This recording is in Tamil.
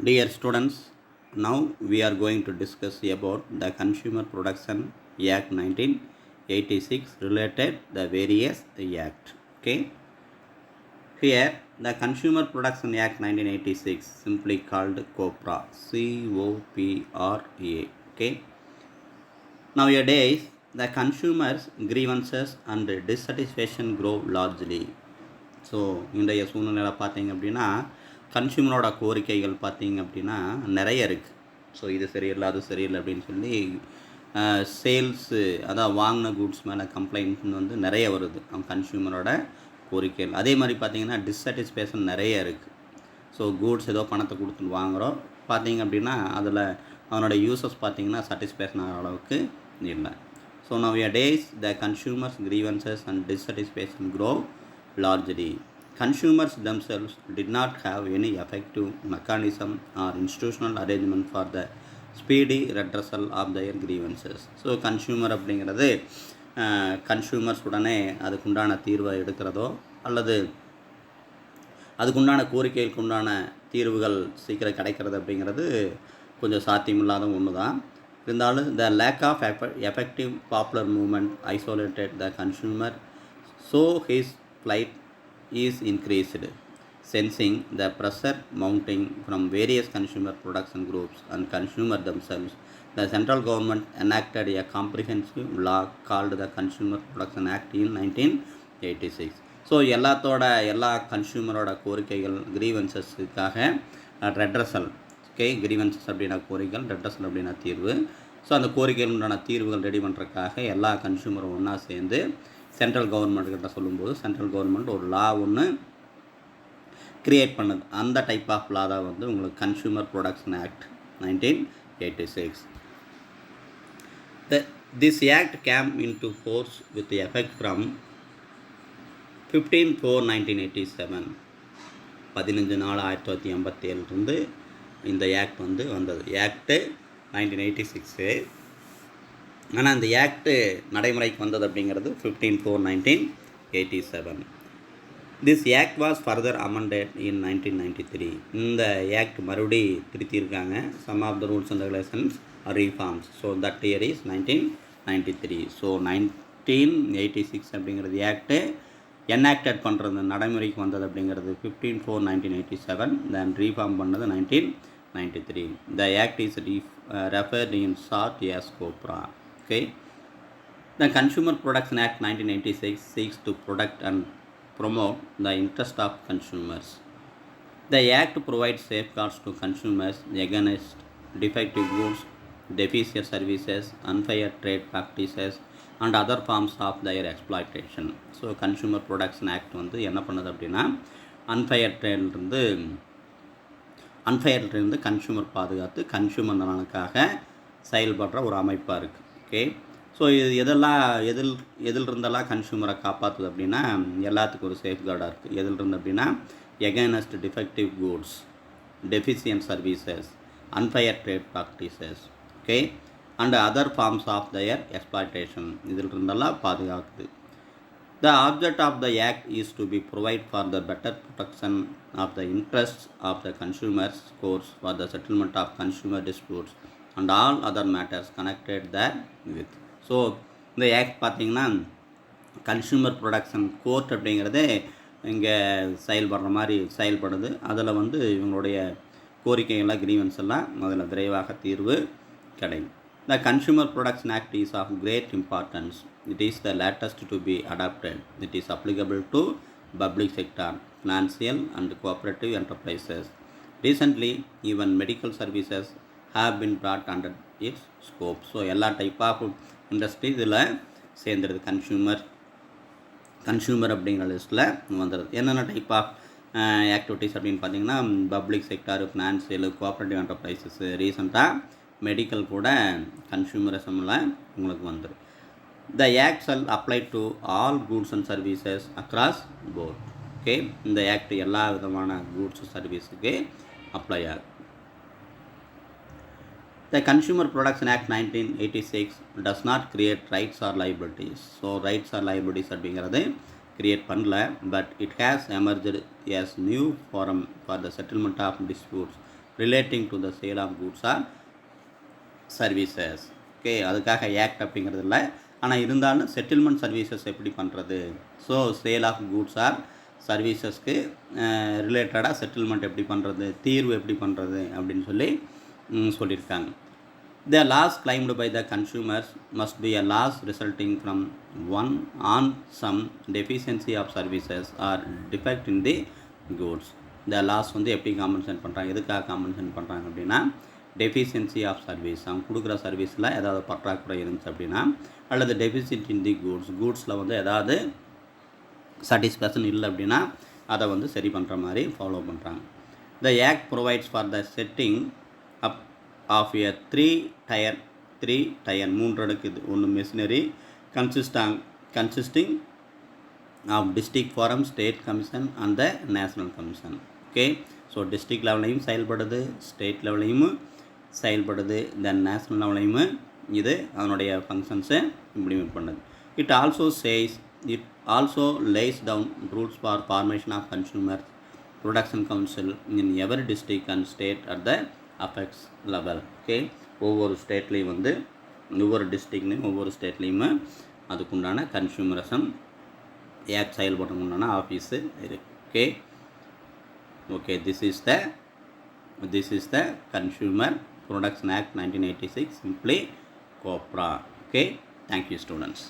Dear students, now we are going to discuss about the Consumer Protection Act 1986 related the various act. Okay. Here the Consumer Protection Act 1986 simply called COPRA, COPRA. Okay. Nowadays the consumers grievances and dissatisfaction grow largely. So இன்றைய சூழ்நிலை பார்த்தீங்க அப்படின்னா கன்சியூமரோட கோரிக்கைகள் பார்த்தீங்க அப்படின்னா நிறைய இருக்குது. ஸோ இது சரியில்லை அது சரியில்லை அப்படின்னு சொல்லி சேல்ஸு அதான் வாங்கின குட்ஸ் மேலே கம்ப்ளைண்ட் வந்து நிறைய வருது அவங்க கன்சியூமரோட கோரிக்கைகள். அதே மாதிரி பார்த்திங்கன்னா டிஸ்சாட்டிஸ்ஃபேக்ஷன் நிறைய இருக்குது. ஸோ கூட்ஸ் ஏதோ பணத்தை கொடுத்துட்டு வாங்குகிறோம் பார்த்தீங்க அப்படின்னா அதில் அவனோட யூசஸ் பார்த்திங்கன்னா சாட்டிஸ்ஃபேக்ஷன் ஆகிற அளவுக்கு இல்லை. So nowadays the consumers grievances and dissatisfaction grow largely. Consumers themselves did not have any effective mechanism or institutional arrangement for the speedy redressal of their grievances. So consumer அப்படிங்கிறது கன்சியூமர்ஸ் உடனே அதுக்குண்டான தீர்வை எடுக்கிறதோ அல்லது அதுக்குண்டான கோரிக்கைகளுக்கு உண்டான தீர்வுகள் சீக்கிரம் கிடைக்கிறது அப்படிங்கிறது கொஞ்சம் சாத்தியமில்லாத ஒன்று தான். இருந்தாலும் the lack of effective popular movement isolated the consumer, so his plight is increased. Sensing the pressure mounting from various consumer production groups and consumer themselves, the central government enacted a comprehensive law called the Consumer Protection Act in 1986. So எல்லா கன்சியூமரோட கோரிக்கைகள் கிரீவன்சஸுக்காக ரெட்ரஸல், ஓகே, கிரீவன்சஸ் அப்படின்னா கோரிக்கைகள், ரெட்ரஸல் அப்படின்னா தீர்வு. ஸோ அந்த கோரிக்கைகளுண்டான தீர்வுகள் ரெடி பண்ணுறதுக்காக எல்லா கன்சியூமரும் ஒன்றா சேர்ந்து சென்ட்ரல் கவர்மெண்ட்கிட்ட சொல்லும்போது சென்ட்ரல் கவர்மெண்ட் ஒரு லா ஒன்று க்ரியேட் பண்ணுது. அந்த டைப் ஆஃப் லா தான் வந்து உங்களுக்கு consumer protection act 1986. This act came into force with effect from 15/4/1987. 15/4/1987 இந்த ஆக்ட் வந்து வந்தது. ஆக்டு 1986. ஆனால் அந்த ஆக்டு நடைமுறைக்கு வந்தது அப்படிங்கிறது 15/4/1987. This act was further amended in 1993. இந்த ஆக்ட் மறுபடி திருத்தியிருக்காங்க. Some of the rules and regulations are reforms. So that year is 1993. So 1986 அப்படிங்கிறது ஆக்டு என்ஆக்டட் பண்ணுறது நடைமுறைக்கு வந்தது அப்படிங்கிறது 15/4/1987. தென் ரீஃபார்ம் பண்ணது 1993. The act is referred in short as COPRA. Okay. The Consumer Protection Act 1986 seeks to protect and promote the interest of consumers. The act provides safeguards to consumers against defective goods, deficient services, unfair trade practices and other forms of their exploitation. So consumer protection act வந்து என்ன பண்ணுது அப்படின்னா அன்ஃபயர் ட்ரேட்லேருந்து கன்சூமர் பாதுகாத்து கன்சூமர் நலனுக்காக செயல்படுற ஒரு அமைப்பாக இருக்குது. ஓகே. ஸோ இது எதிலிருந்தெல்லாம் கன்சூமரை காப்பாற்றுது அப்படின்னா எல்லாத்துக்கும் ஒரு சேஃப்கார்டாக இருக்குது. எதிலிருந்து அப்படின்னா against defective goods, deficient services, unfair trade practices, okay, and other forms of their exploitation. இதிலிருந்தெல்லாம் பாதுகாக்குது. The object of the act is to be provide for the better protection of the interests of the consumers, courts for the settlement of consumer disputes and all other matters connected therewith. So இந்த ஆக்ட் பார்த்திங்கன்னா கன்சூமர் ப்ரொடக்ஷன் கோர்ட் அப்படிங்கிறதே இங்கே செயல்படுது. அதில் வந்து இவங்களுடைய கோரிக்கைகள்லாம் கிரீவன்ஸ் எல்லாம் அதில் விரைவாக தீர்வு கிடைக்கும். The Consumer Protection Act is of great importance. It is the latest to be adopted. It is applicable to public sector, financial and cooperative enterprises. Recently, even medical services have been brought under its scope. So, எல்லா டைப் ஆஃப் இண்டஸ்ட்ரி இதில் சேர்ந்துடுது. கன்சூமர் அப்படிங்கிற லிஸ்ட்டில் வந்துடுது. என்னென்ன டைப் ஆஃப் ஆக்டிவிட்டீஸ் அப்படின்னு பார்த்தீங்கன்னா public sector, financial, cooperative enterprises, ரீசெண்டாக மெடிக்கல் கூட கன்சூமரிசமில் உங்களுக்கு வந்துடும். The act shall apply to all goods and services across board. Okay. இந்த ஆக்ட் எல்லா விதமான கூட்ஸ் சர்வீஸுக்கு அப்ளை ஆகும். The Consumer Protection Act 1986 does not create rights or liabilities. So rights or liabilities அப்படிங்கிறது க்ரியேட் பண்ணல. But it has emerged as new forum for the settlement of disputes relating to the sale of goods or services. Okay, அதுக்காக ஆக்ட் அப்படிங்கிறது இல்லை. ஆனால் இருந்தாலும் செட்டில்மெண்ட் சர்வீசஸ் எப்படி பண்ணுறது, so sale of goods or சர்வீசஸ்க்கு ரிலேட்டடாக செட்டில்மெண்ட் எப்படி பண்ணுறது, தீர்வு எப்படி பண்ணுறது அப்படின்னு சொல்லியிருக்காங்க. The loss claimed by the consumers must be a loss resulting from one on some deficiency of services or defect in the goods. The loss வந்து எப்படி காம்பன்சேட் பண்ணுறாங்க, எதுக்காக காம்பன்சேட் பண்ணுறாங்க அப்படின்னா டெஃபிஷியன்சி ஆஃப் சர்வீஸ், அவங்க கொடுக்குற சர்வீஸில் ஏதாவது பற்றாக்குறை இருந்துச்சு அப்படின்னா, அல்லது டெஃபிசிட் இன் தி கூட்ஸில் வந்து ஏதாவது சாட்டிஸ்ஃபேக்ஷன் இல்லை அப்படின்னா அதை வந்து சரி பண்ணுற மாதிரி ஃபாலோ பண்ணுறாங்க. The act provides for the setting up of a three tier மூன்று அடுக்கு இது ஒன்று machinery consisting of district forum, state commission and the national commission. Okay, so district லெவலையும் செயல்படுது, ஸ்டேட் லெவலையும் செயல்படுது, தென் நேஷ்னல் லெவலையும் இது அதனுடைய ஃபங்க்ஷன்ஸை இம்ப்ளிமெண்ட் பண்ணுது. It also lays down rules for formation of consumer protection council in every district and state at the affects level. Okay, ஒவ்வொரு ஸ்டேட்லேயும் வந்து ஒவ்வொரு டிஸ்ட்ரிக்ட்லேயும் ஒவ்வொரு ஸ்டேட்லேயுமே அதுக்குண்டான கன்சூமரிசம் ஆக்ட் செயல்படுறதுக்கு உண்டான ஆஃபீஸு இருக்குது. Okay, this is the consumer protection act 1986 simply cobra. Okay, thank you students.